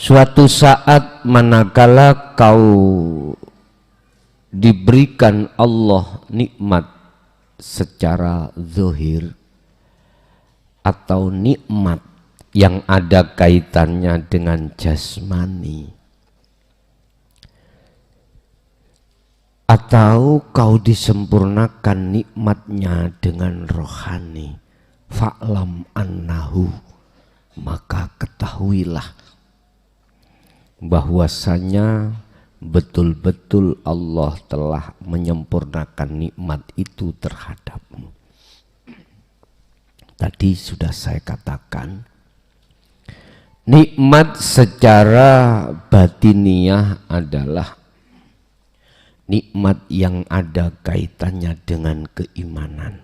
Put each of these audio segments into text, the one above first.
Suatu saat manakala kau diberikan Allah nikmat secara zahir atau nikmat yang ada kaitannya dengan jasmani, atau kau disempurnakan nikmatnya dengan rohani, fa'lam annahu, maka ketahuilah bahwasanya betul-betul Allah telah menyempurnakan nikmat itu terhadapmu. Tadi sudah saya katakan, nikmat secara batiniah adalah nikmat yang ada kaitannya dengan keimanan.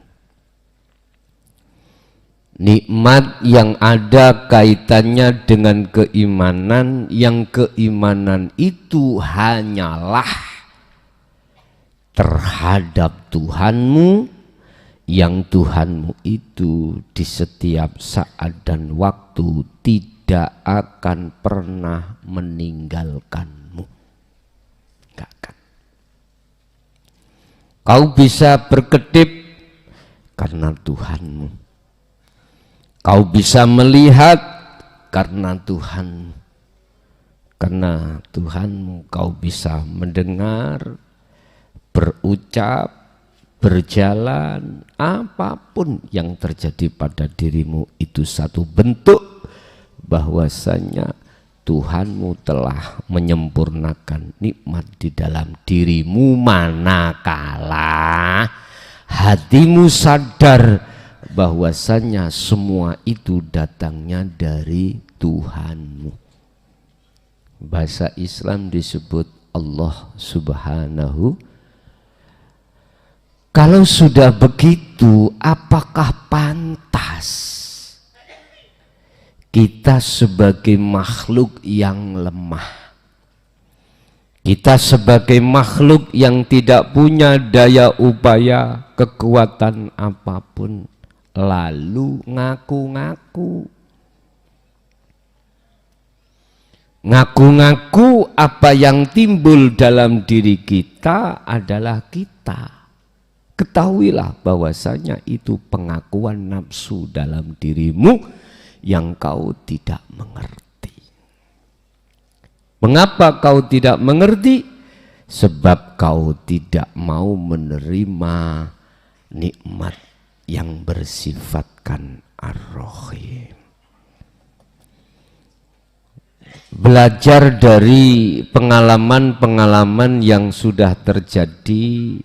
Nikmat yang ada kaitannya dengan keimanan, yang keimanan itu hanyalah terhadap Tuhanmu, yang Tuhanmu itu di setiap saat dan waktu tidak akan pernah meninggalkanmu. Gak akan. Kau bisa berkedip karena Tuhanmu. Kau bisa melihat karena Tuhan, karena Tuhanmu kau bisa mendengar, berucap, berjalan, apapun yang terjadi pada dirimu itu satu bentuk bahwasanya Tuhanmu telah menyempurnakan nikmat di dalam dirimu manakala hatimu sadar bahwasanya semua itu datangnya dari Tuhanmu. Bahasa Islam disebut Allah Subhanahu. Kalau sudah begitu, apakah pantas kita sebagai makhluk yang lemah, kita sebagai makhluk yang tidak punya daya upaya, kekuatan apapun, lalu ngaku-ngaku apa yang timbul dalam diri kita adalah kita? Ketahuilah bahwasanya itu pengakuan nafsu dalam dirimu yang kau tidak mengerti. Mengapa kau tidak mengerti? Sebab kau tidak mau menerima nikmat yang bersifatkan ar-rahim. Belajar dari pengalaman-pengalaman yang sudah terjadi,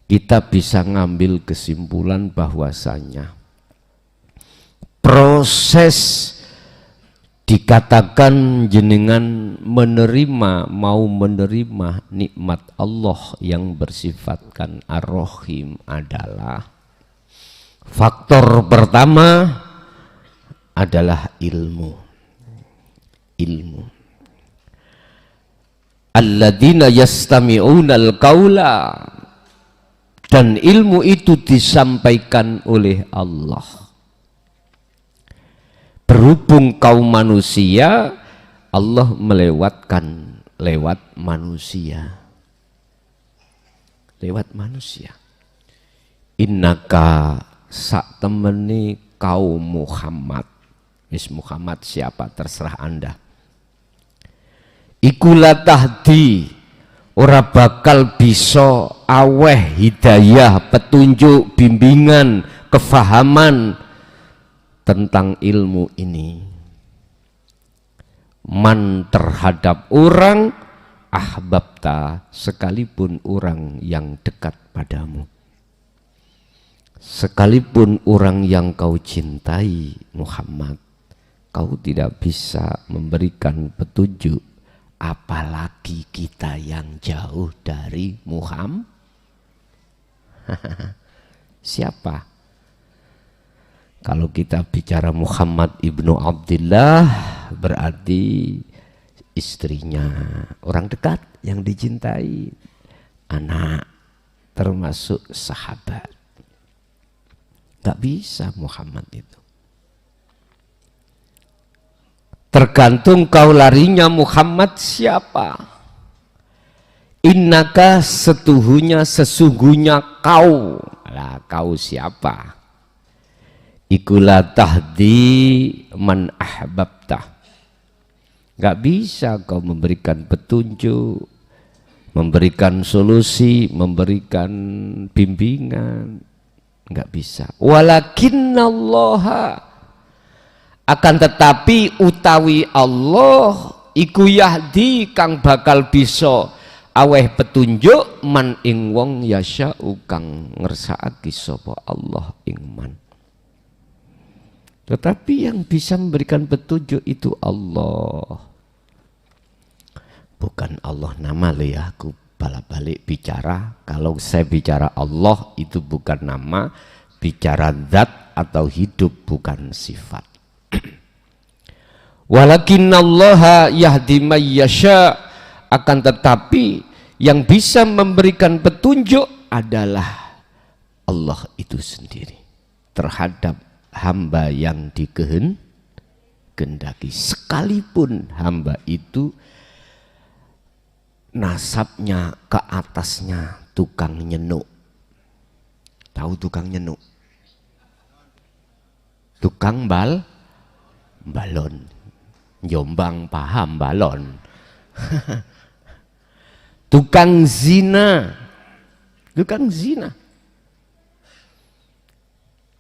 kita bisa ngambil kesimpulan bahwasanya proses dikatakan jenengan mau menerima nikmat Allah yang bersifatkan ar-rahim adalah faktor pertama adalah ilmu. Alladzina yastami'unal qaula, dan ilmu itu disampaikan oleh Allah. Berhubung kaum manusia, Allah melewatkan lewat manusia. Lewat manusia. Innaka sak temeni kaum Muhammad. Wis Muhammad siapa terserah Anda. Ikulah tahdi, ora bakal bisa aweh hidayah, petunjuk, bimbingan, kefahaman tentang ilmu ini. Man terhadap orang ahbabta, sekalipun orang yang dekat padamu, sekalipun orang yang kau cintai Muhammad, kau tidak bisa memberikan petunjuk, apalagi kita yang jauh dari Muhammad. Siapa? Kalau kita bicara Muhammad ibnu Abdullah, berarti istrinya, orang dekat yang dicintai, anak, termasuk sahabat. Gak bisa Muhammad itu. Tergantung kau larinya Muhammad siapa. Innaka sesungguhnya kau. Lah kau siapa? Ikulah tahdi man ahbabta. Gak bisa kau memberikan petunjuk, memberikan solusi, memberikan bimbingan. Gak bisa. Walakinnallaha, akan tetapi utawi Allah iku yahdi kang bakal bisa aweh petunjuk man ing wong yasya'u kang ngersakake sapa Allah ing man. Tetapi yang bisa memberikan petunjuk itu Allah, bukan Allah. Nama lo ya, aku balik bicara. Kalau saya bicara Allah itu bukan nama, bicara zat atau hidup bukan sifat. Walakinnallaha yahdi may yasha, akan tetapi yang bisa memberikan petunjuk adalah Allah itu sendiri terhadap hamba yang dikehendaki, sekalipun hamba itu nasabnya ke atasnya tukang nyenuk. Tahu tukang nyenuk? Tukang balon. Jombang paham balon. Tukang zina.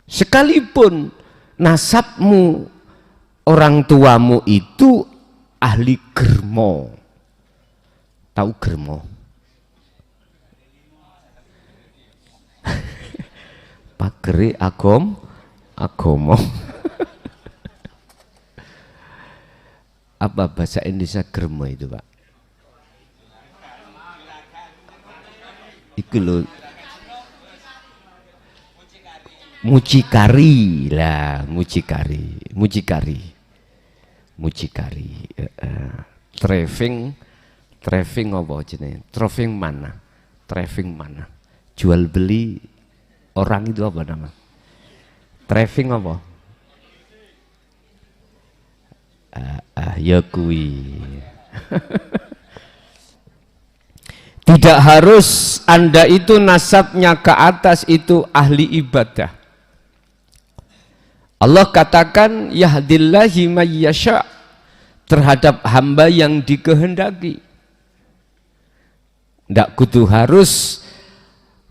Sekalipun nasabmu, orang tuamu itu ahli germo. Tahu germo? Pagere agomo. Apa bahasa Indonesia germo itu, Pak? Itu loh. Mucikari lah, mucikari. Trafing apa jenenge? Trafing mana? Jual beli orang itu apa nama? Trafing apa? Ya kui. Tidak harus Anda itu nasabnya ke atas itu ahli ibadah. Allah katakan yahdillahi may yasha, terhadap hamba yang dikehendaki. Tidak kudu harus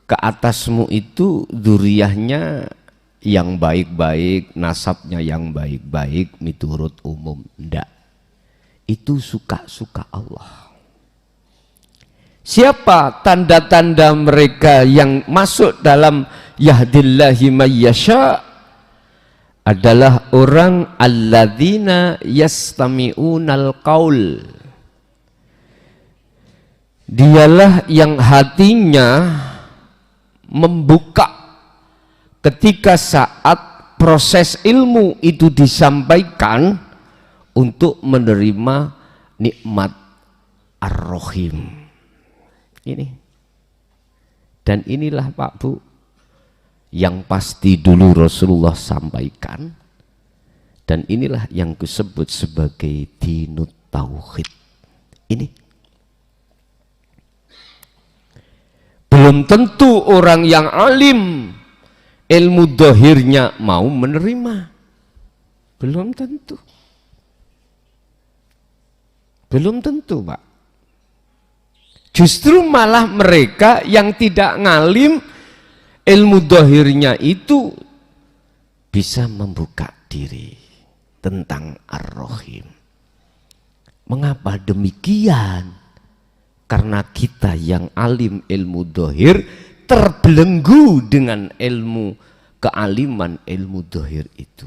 ke atasmu itu dzurriyyahnya yang baik-baik, nasabnya yang baik-baik miturut umum. Tidak. Itu suka-suka Allah. Siapa tanda-tanda mereka yang masuk dalam yahdillahi may yasha? Adalah orang alladzina yastami'unal qaul. Dialah yang hatinya membuka ketika saat proses ilmu itu disampaikan untuk menerima nikmat Ar-Rahim. Ini. Dan inilah Pak Bu, yang pasti dulu Rasulullah sampaikan, dan inilah yang disebut sebagai dinut tauhid. Ini belum tentu orang yang alim ilmu dohirnya mau menerima, belum tentu Pak. Justru malah mereka yang tidak ngalim ilmu dohirnya itu bisa membuka diri tentang Ar-Rahim. Mengapa demikian? Karena kita yang alim ilmu dohir terbelenggu dengan ilmu kealiman ilmu dohir itu.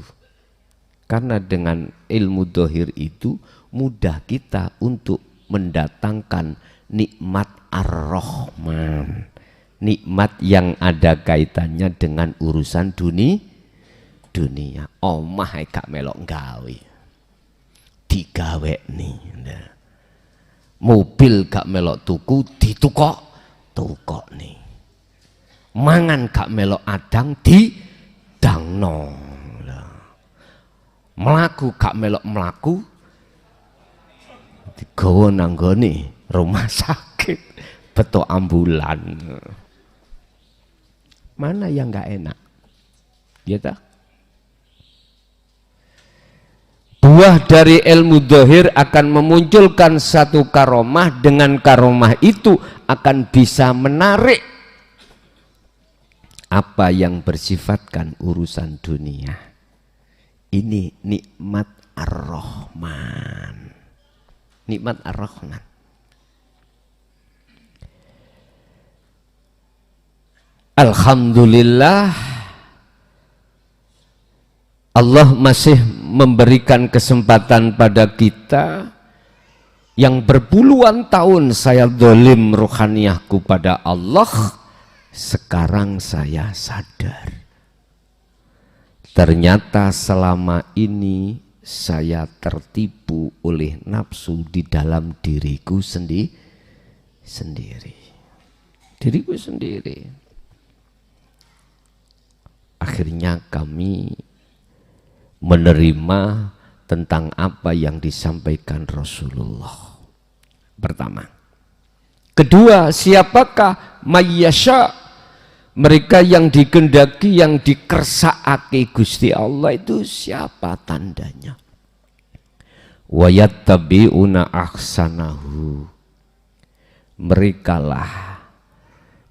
Karena dengan ilmu dohir itu mudah kita untuk mendatangkan nikmat Ar-Rahman. Nikmat yang ada kaitannya dengan urusan dunia. Omah gak melok gawe, digawe nih. Mobil gak melok tuku, ditukok nih. Mangan gak melok adang, didangno. Melaku gak melok melaku, digawa nanggone rumah sakit, beto ambulan. Mana yang nggak enak? Ya tak? Buah dari ilmu dzahir akan memunculkan satu karomah, dengan karomah itu akan bisa menarik apa yang bersifatkan urusan dunia. Ini nikmat Ar-Rahman. Nikmat Ar-Rahman. Alhamdulillah Allah masih memberikan kesempatan pada kita yang berpuluhan tahun saya dolim ruhaniyahku pada Allah. Sekarang saya sadar, ternyata selama ini saya tertipu oleh nafsu di dalam diriku sendiri. Diriku sendiri. Akhirnya kami menerima tentang apa yang disampaikan Rasulullah. Pertama. Kedua, siapakah mayyasha? Mereka yang dikehendaki, yang dikersakake Gusti Allah itu siapa tandanya? Wa yattabi'una ahsanahu. Merekalah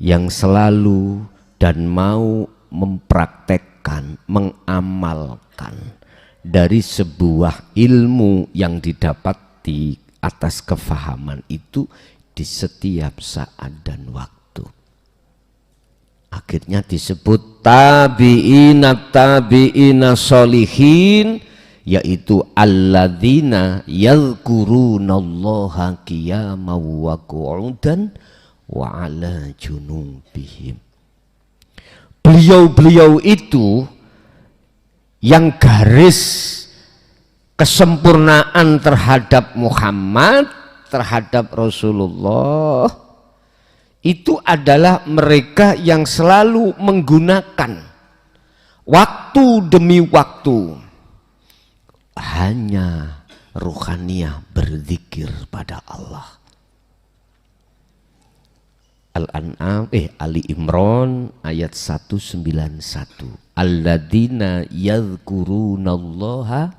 yang selalu dan mau mempraktekkan, mengamalkan dari sebuah ilmu yang didapat di atas kefahaman itu di setiap saat dan waktu. Akhirnya disebut tabi'ina solihin, yaitu alladzina yadhkurunallaha qiyaman wa qu'udan wa ala junubihim. Beliau-beliau itu yang garis kesempurnaan terhadap Muhammad, terhadap Rasulullah, itu adalah mereka yang selalu menggunakan waktu demi waktu hanya ruhaniyah berzikir pada Allah. Al-An'am Ali Imran ayat 191. Alladzina yadhkurunallaha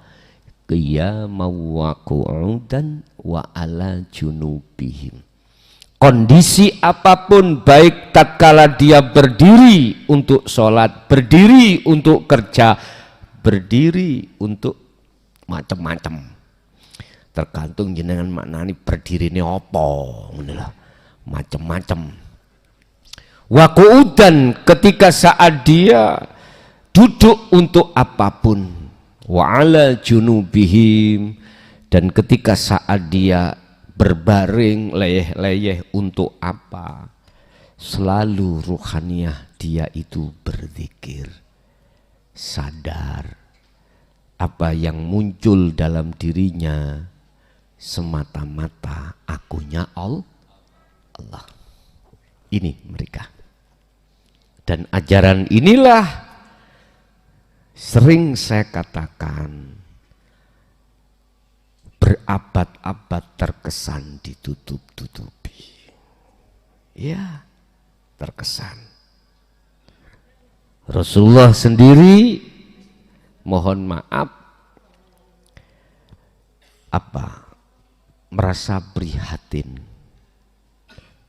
qiyaman wa qu'udan wa ala junubihim. Kondisi apapun, baik tatkala dia berdiri untuk sholat, berdiri untuk kerja, berdiri untuk macam-macam. Tergantung jenengan maknani berdiri ini apa, macam-macam. Wa qu'udan, ketika saat dia duduk untuk apapun, wa ala junubihim, dan ketika saat dia berbaring leyeh-leyeh untuk apa, selalu ruhaniyah dia itu berzikir, sadar apa yang muncul dalam dirinya semata-mata akunya Allah. Ini mereka. Dan ajaran inilah sering saya katakan berabad-abad terkesan ditutup-tutupi. Ya, terkesan. Rasulullah sendiri mohon maaf merasa prihatin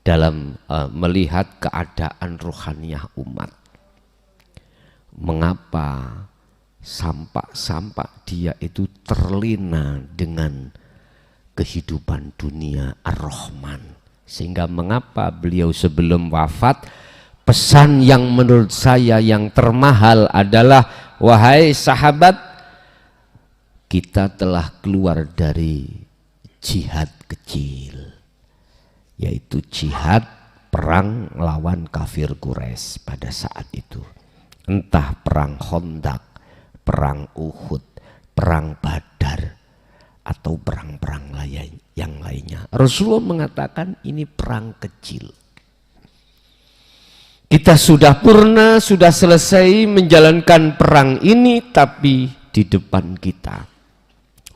dalam melihat keadaan rohaniyah umat. Mengapa sampak dia itu terlena dengan kehidupan dunia Ar-Rahman, sehingga mengapa beliau sebelum wafat pesan yang menurut saya yang termahal adalah, wahai sahabat, kita telah keluar dari jihad kecil, yaitu jihad perang lawan kafir Quraisy pada saat itu. Entah perang Khandaq, perang Uhud, perang Badar, atau perang-perang yang lainnya. Rasulullah mengatakan ini perang kecil. Kita sudah purna, sudah selesai menjalankan perang ini, tapi di depan kita,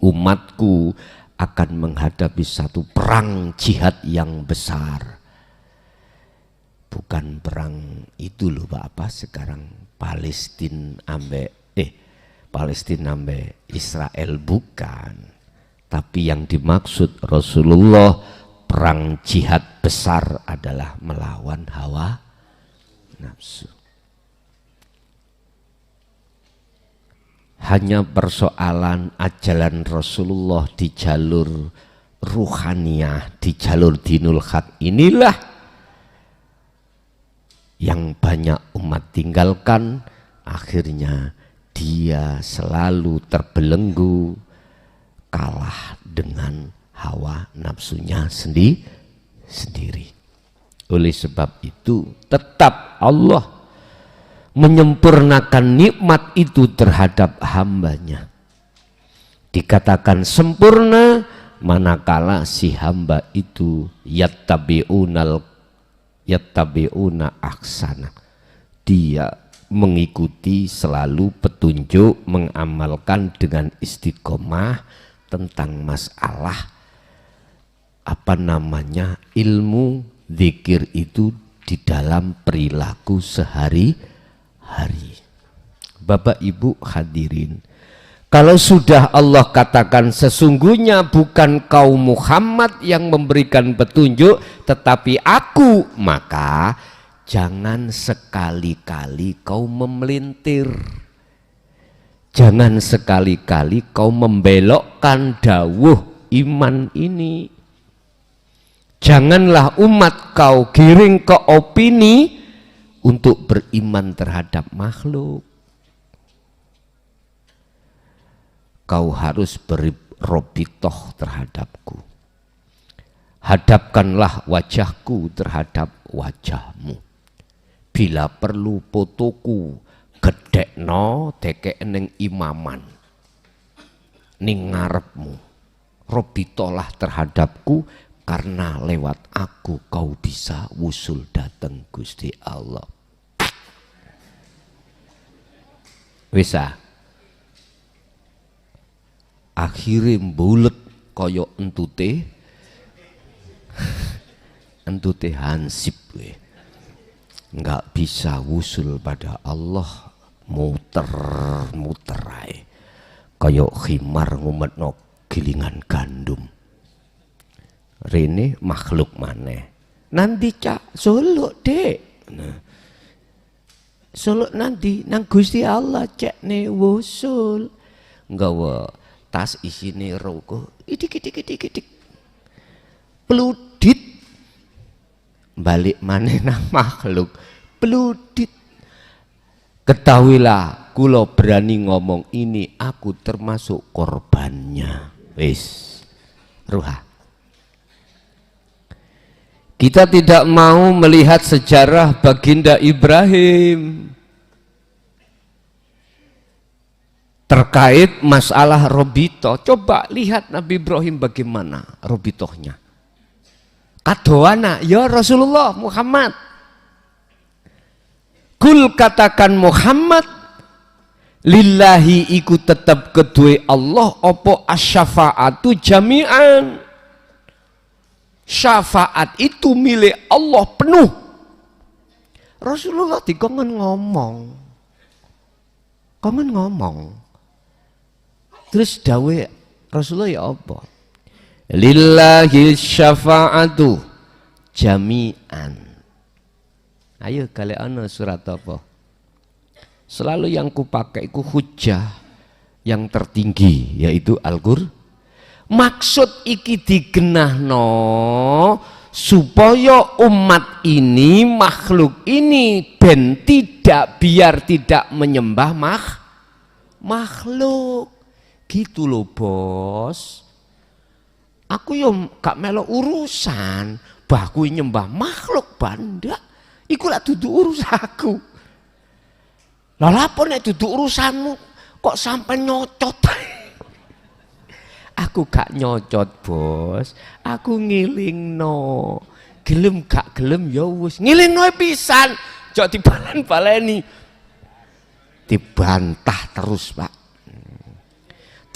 umatku akan menghadapi satu perang jihad yang besar. Bukan perang itu loh Pak, apa sekarang Palestina ambek Israel, bukan. Tapi yang dimaksud Rasulullah perang jihad besar adalah melawan hawa nafsu. Hanya persoalan ajaran Rasulullah di jalur ruhaniyah, di jalur dinul haq inilah yang banyak umat tinggalkan. Akhirnya dia selalu terbelenggu, kalah dengan hawa nafsunya sendiri. Oleh sebab itu tetap Allah menyempurnakan nikmat itu terhadap hambanya. Dikatakan sempurna manakala si hamba itu yattabi'una ahsana. Dia mengikuti selalu petunjuk, mengamalkan dengan istiqomah tentang masalah ilmu zikir itu di dalam perilaku sehari-hari. Bapak Ibu hadirin, kalau sudah Allah katakan sesungguhnya bukan kaum Muhammad yang memberikan petunjuk tetapi aku, maka jangan sekali-kali kau memelintir, jangan sekali-kali kau membelokkan dawuh iman ini. Janganlah umat kau giring ke opini untuk beriman terhadap makhluk. Kau harus beri robitoh terhadapku. Hadapkanlah wajahku terhadap wajahmu. Bila perlu fotoku gedekno tekek neng imaman ning ngarepmu. Robitolah terhadapku, karena lewat aku kau bisa wusul dateng Gusti Allah. Bisa. Akhirnya mbulet kaya entute hansip we. Enggak bisa wusul pada Allah, muter ae. Kaya khimar ngumetno gilingan gandum. Rene makhluk maneh. Nanti cak suluk dek. Nah. Suluk nanti nang Gusti Allah cek ne wusul. Nggawa tas isine rokok. Idik. Peludit. Balik maneh nang makhluk. Peludit. Ketahuilah, kula berani ngomong ini, aku termasuk korbannya. Wis. Ruha. Kita tidak mau melihat sejarah baginda Ibrahim terkait masalah robito. Coba lihat Nabi Ibrahim bagaimana robitohnya. Kadoana ya Rasulullah Muhammad. Kul katakan Muhammad, lillahi iku tetap kedue Allah opo asyafaatu jami'an. Syafaat itu milik Allah penuh. Rasulullah dikongen ngomong. Terus dawe Rasulullah ya apa? Lillahi syafa'atu jami'an. Ayo kalian surat apa? Selalu yang kupakai ku hujjah yang tertinggi, yaitu Al-Qur'an. Maksud iki digenahno supaya umat ini, makhluk ini biar tidak menyembah makhluk. Gitu loh bos. Aku yo gak melok urusan, bah kuwi nyembah makhluk banda. Iku lak dudu urusanku. Lah lapo nek dudu urusanmu kok sampai nyocot? Aku gak nyocot bos, aku ngilingno. Gelem gak gelem ya wis ngilingno pisan. Jok dibalen-baleni. Dibantah terus, Pak.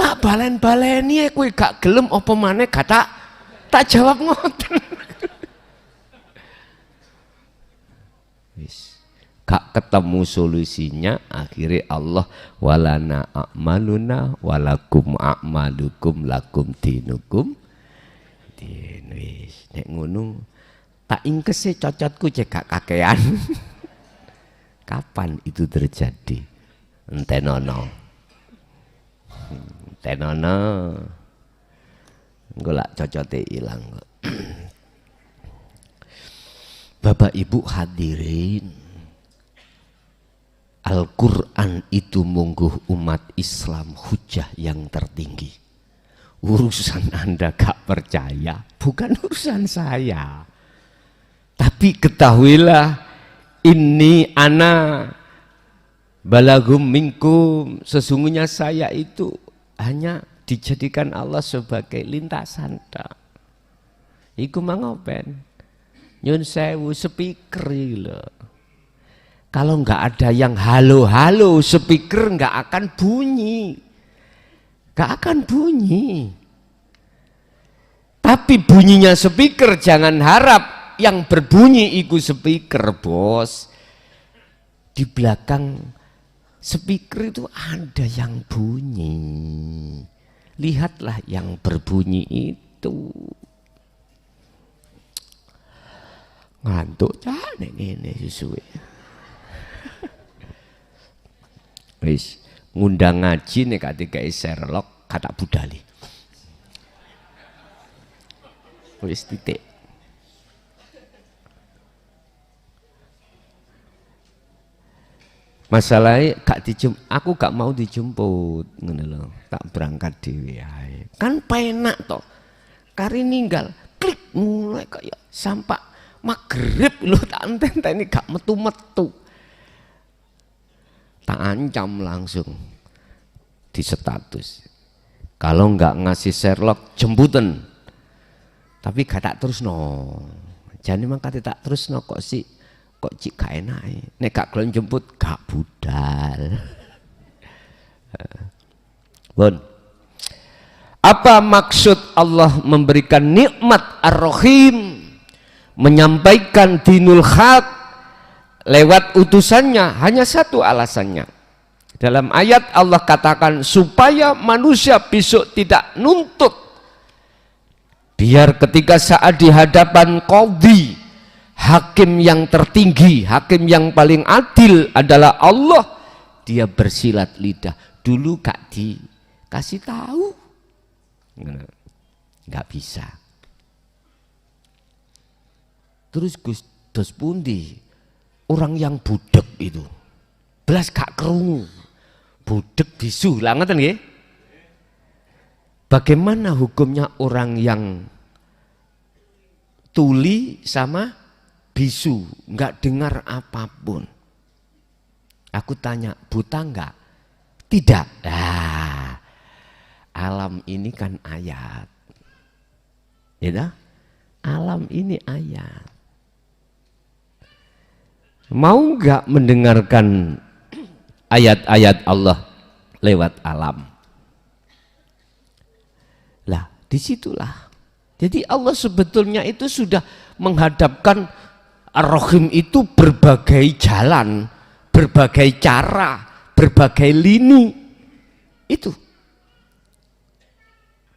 Tak balen-baleni kowe gak gelem apa maneh gak tak jawab ngoten. Wis gak ketemu solusinya, akhirnya Allah walana a'maluna walakum a'malukum lakum dinukum din. Wis nek ngono tak ingkese cocotku cek gak kakean. Kapan itu terjadi? Entenono. Entenono. Engko lak cocote ilang kok. Bapak Ibu hadirin, Al-Quran itu mungguh umat Islam hujah yang tertinggi. Urusan Anda gak percaya bukan urusan saya. Tapi ketahuilah, ini ana balagum minkum, sesungguhnya saya itu hanya dijadikan Allah sebagai lintasan tok. Iku mangopen nyun sewu speaker lho. Kalau nggak ada yang halo-halo, speaker nggak akan bunyi. Nggak akan bunyi. Tapi bunyinya speaker jangan harap yang berbunyi itu speaker, bos. Di belakang speaker itu ada yang bunyi. Lihatlah yang berbunyi itu. Ngantuk cah nek ngene susuwe. Wis ngundang ngaji nek ketika Sherlock kata budali. Wis titik. Masalahnya aku gak mau dijemput ngono lho. Tak berangkat dhewe ae. Kan penak toh. Kari ninggal klik mulai kayak sampai magrib lho tak enteni gak metu-metu. Tak ancam langsung di status. Kalau nggak ngasih Sherlock jemputan, tapi gak tak terus no. Jadi mangkate tak terus no kok cik gak enak. Nek gak gelem jemput gak budal. Bon. Apa maksud Allah memberikan nikmat Ar-Rahim, menyampaikan dinul haq lewat utusannya? Hanya satu alasannya. Dalam ayat Allah katakan supaya manusia besok tidak nuntut, biar ketika saat di hadapan qadhi, hakim yang tertinggi, hakim yang paling adil adalah Allah, dia bersilat lidah. Dulu gak dikasih tahu, nggak bisa. Terus Gus dos pundi orang yang budek itu belas gak kerungu, budek bisu lah ngoten nggih. Bagaimana hukumnya orang yang tuli sama bisu, nggak dengar apapun? Aku tanya, buta enggak? Tidak. Nah, alam ini kan ayat. Ya, alam ini ayat. Mau enggak mendengarkan ayat-ayat Allah lewat alam? Lah, disitulah. Jadi Allah sebetulnya itu sudah menghadapkan Ar-Rahim itu berbagai jalan, berbagai cara, berbagai lini. Itu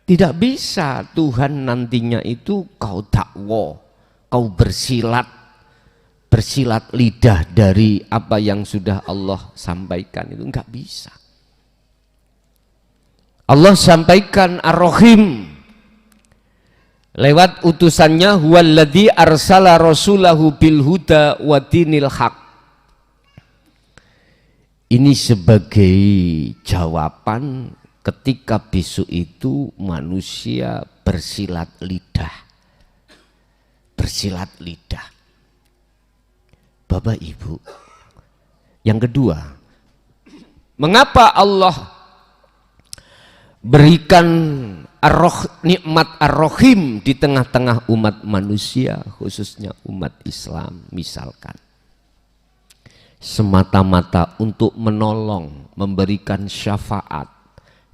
tidak bisa Tuhan nantinya itu kau dakwa, kau bersilat lidah dari apa yang sudah Allah sampaikan, itu enggak bisa. Allah sampaikan Ar-Rahim lewat utusannya, huwallazi arsala rasulahu bil huda wa dinil haq. Ini sebagai jawaban ketika besok itu manusia bersilat lidah. Bersilat lidah. Bapak Ibu, yang kedua, mengapa Allah berikan nikmat Ar-Rahim di tengah-tengah umat manusia, khususnya umat Islam? Misalkan semata-mata untuk menolong, memberikan syafaat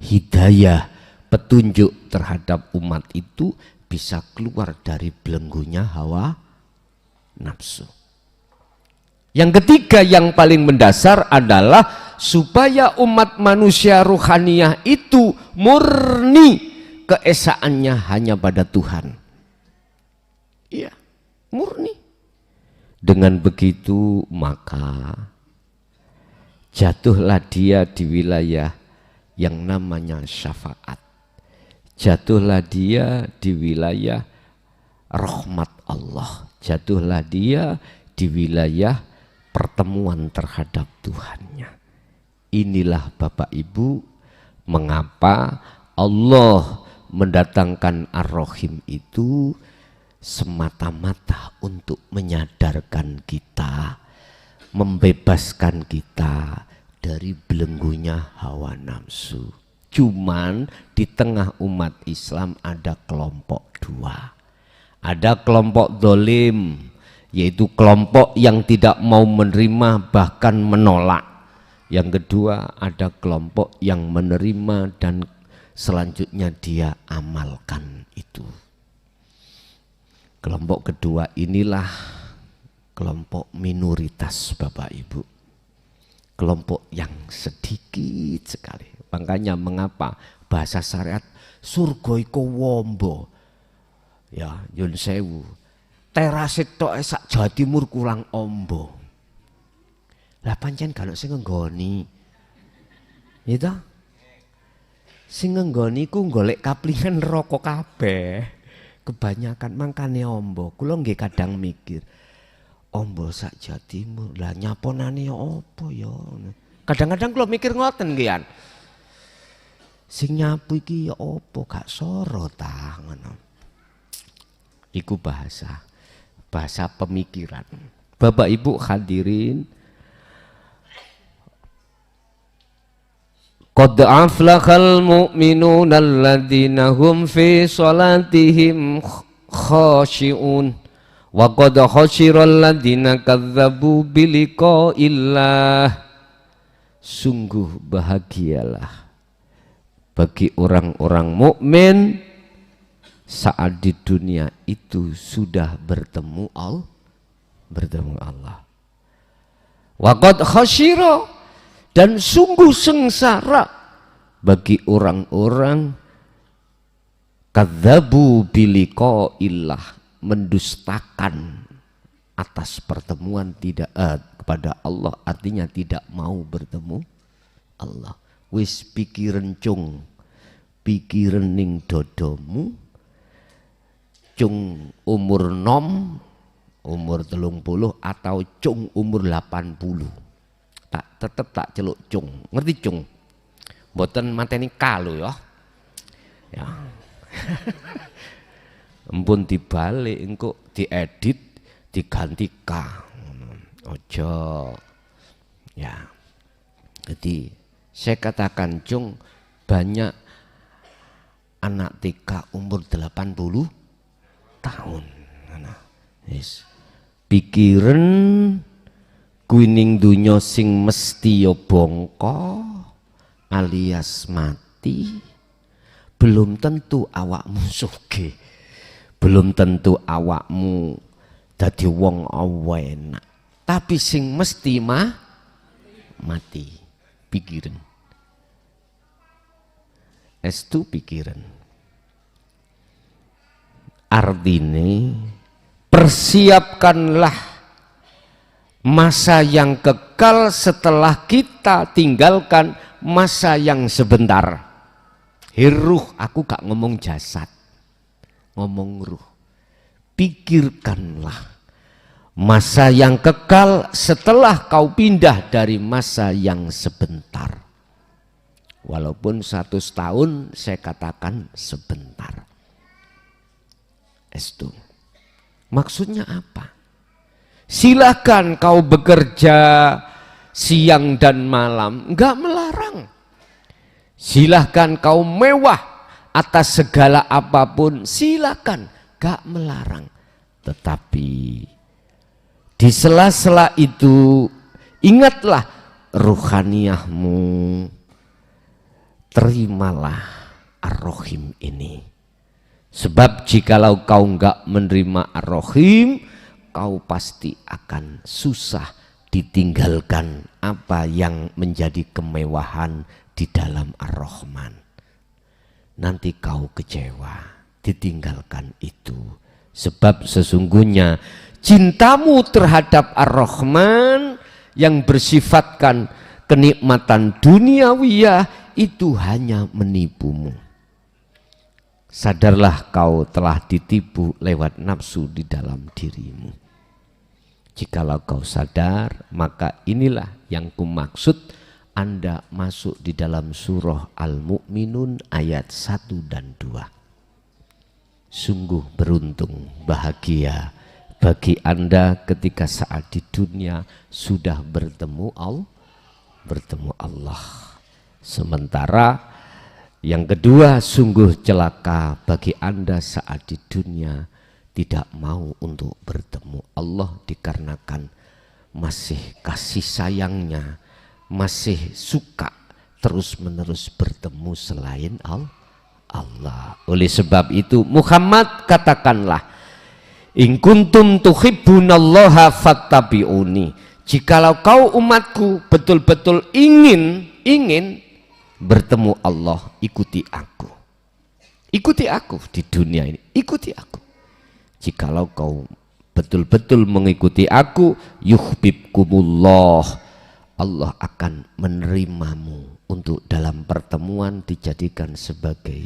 hidayah, petunjuk terhadap umat itu bisa keluar dari belenggunya hawa nafsu. Yang ketiga yang paling mendasar adalah supaya umat manusia ruhaniyah itu murni keesaannya hanya pada Tuhan. Iya, murni. Dengan begitu maka jatuhlah dia di wilayah yang namanya syafaat. Jatuhlah dia di wilayah rahmat Allah. Jatuhlah dia di wilayah pertemuan terhadap Tuhannya. Inilah Bapak Ibu mengapa Allah mendatangkan Ar-Rahim itu semata-mata untuk menyadarkan kita, membebaskan kita dari belenggunya hawa nafsu. Cuman di tengah umat Islam ada kelompok dua. Ada kelompok dolim, yaitu kelompok yang tidak mau menerima bahkan menolak. Yang kedua ada kelompok yang menerima dan selanjutnya dia amalkan itu. Kelompok kedua inilah kelompok minoritas Bapak Ibu. Kelompok yang sedikit sekali. Makanya mengapa bahasa syariat surga iku wombo. Ya, nyun sewu. Terasit tok sak Jawa Timur kurang ombo. Lah pancen kalau sing nggoni. Gitu. Sing nggoni ku golek kaplingan rokok kabeh. Kebanyakan mangkane ombo. Kula nggih kadang mikir, ombo sak Jawa Timur. Lah nyaponane apa ya? Kadang-kadang kula mikir ngoten nggih. Sing nyapu iki ya apa gak soro ta ngono. Iku bahasa pemikiran. Bapak Ibu hadirin, qad aflahal mu'minuna alladzina hum fi salatihim khashi'un wa qad khashiral ladzina kadzdzabu biliqa'illah. Sungguh bahagialah bagi orang-orang mukmin saat di dunia itu sudah bertemu Allah. Wa qad khashira, dan sungguh sengsara bagi orang-orang kadzabu biliqa'illah, mendustakan atas pertemuan tidak kepada Allah, artinya tidak mau bertemu Allah. Wis pikiran cung, pikiran ning dodomu, cung umur nom, umur 30 atau cung umur 80. Tetep tak celuk cung. Ngerti cung? Mboten mateni kalu ya. Ya. Empun dibalik engko diedit diganti K. Ojo. Ya. Jadi saya katakan cung, banyak anak TK umur 80 tahun. Yes. Pikiran kuning dunya sing mesti ya bongko alias mati. Belum tentu awakmu sugih, belum tentu awakmu dadi wong enak, tapi sing mesti mati. Pikiran estu pikiran. Artine persiapkanlah masa yang kekal setelah kita tinggalkan masa yang sebentar. Hiruh, aku gak ngomong jasad, ngomong ruh. Pikirkanlah masa yang kekal setelah kau pindah dari masa yang sebentar. Walaupun 100 tahun saya katakan sebentar. Estu. Maksudnya apa? Silakan kau bekerja siang dan malam, enggak melarang. Silahkan kau mewah atas segala apapun, silakan, enggak melarang. Tetapi di sela-sela itu ingatlah ruhaniyahmu, terimalah Ar-Rahim ini. Sebab jikalau kau enggak menerima Ar-Rahim, kau pasti akan susah ditinggalkan apa yang menjadi kemewahan di dalam Ar-Rahman. Nanti kau kecewa ditinggalkan itu. Sebab sesungguhnya cintamu terhadap Ar-Rahman yang bersifatkan kenikmatan duniawiyah itu hanya menipumu. Sadarlah kau telah ditipu lewat nafsu di dalam dirimu. Jikalau kau sadar, maka inilah yang kumaksud Anda masuk di dalam surah Al-Mu'minun ayat 1 dan 2. Sungguh beruntung, bahagia bagi Anda ketika saat di dunia sudah bertemu Allah. Sementara yang kedua, sungguh celaka bagi Anda saat di dunia tidak mau untuk bertemu Allah dikarenakan masih kasih sayangnya, masih suka terus-menerus bertemu selain Allah. Oleh sebab itu Muhammad katakanlah, in kuntum tuhibbunallaha fattabi'uni. Jikalau kau umatku betul-betul ingin bertemu Allah, ikuti aku. Ikuti aku di dunia ini, ikuti aku. Jikalau kau betul-betul mengikuti aku, yuhibbukumullah, Allah akan menerimamu untuk dalam pertemuan dijadikan sebagai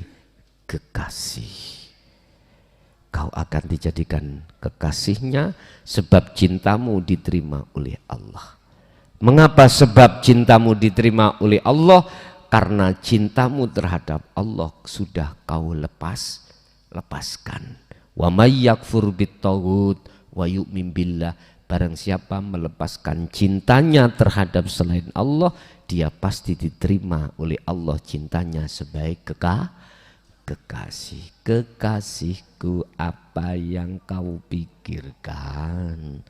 kekasih. Kau akan dijadikan kekasihnya sebab cintamu diterima oleh Allah. Mengapa sebab cintamu diterima oleh Allah? Karena cintamu terhadap Allah sudah kau lepaskan. Wa may yakfur bit-taghut wa yu'min billah, barang siapa melepaskan cintanya terhadap selain Allah, dia pasti diterima oleh Allah cintanya sebagai kekasih. Kekasihku, apa yang kau pikirkan?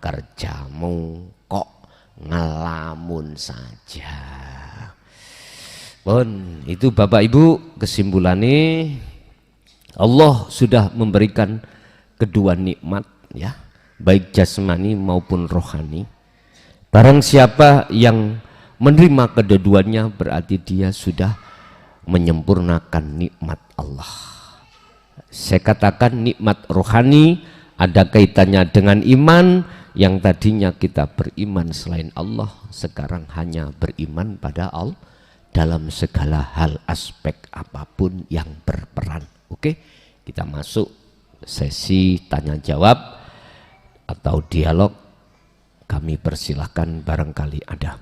Kerjamu kok ngelamun saja. Pun itu Bapak Ibu, kesimpulannya Allah sudah memberikan kedua nikmat ya, baik jasmani maupun rohani. Barang siapa yang menerima kedua-duanya berarti dia sudah menyempurnakan nikmat Allah. Saya katakan nikmat rohani ada kaitannya dengan iman, yang tadinya kita beriman selain Allah, sekarang hanya beriman pada Allah dalam segala hal aspek apapun yang berperan. Oke, kita masuk sesi tanya jawab atau dialog. Kami persilahkan barangkali ada.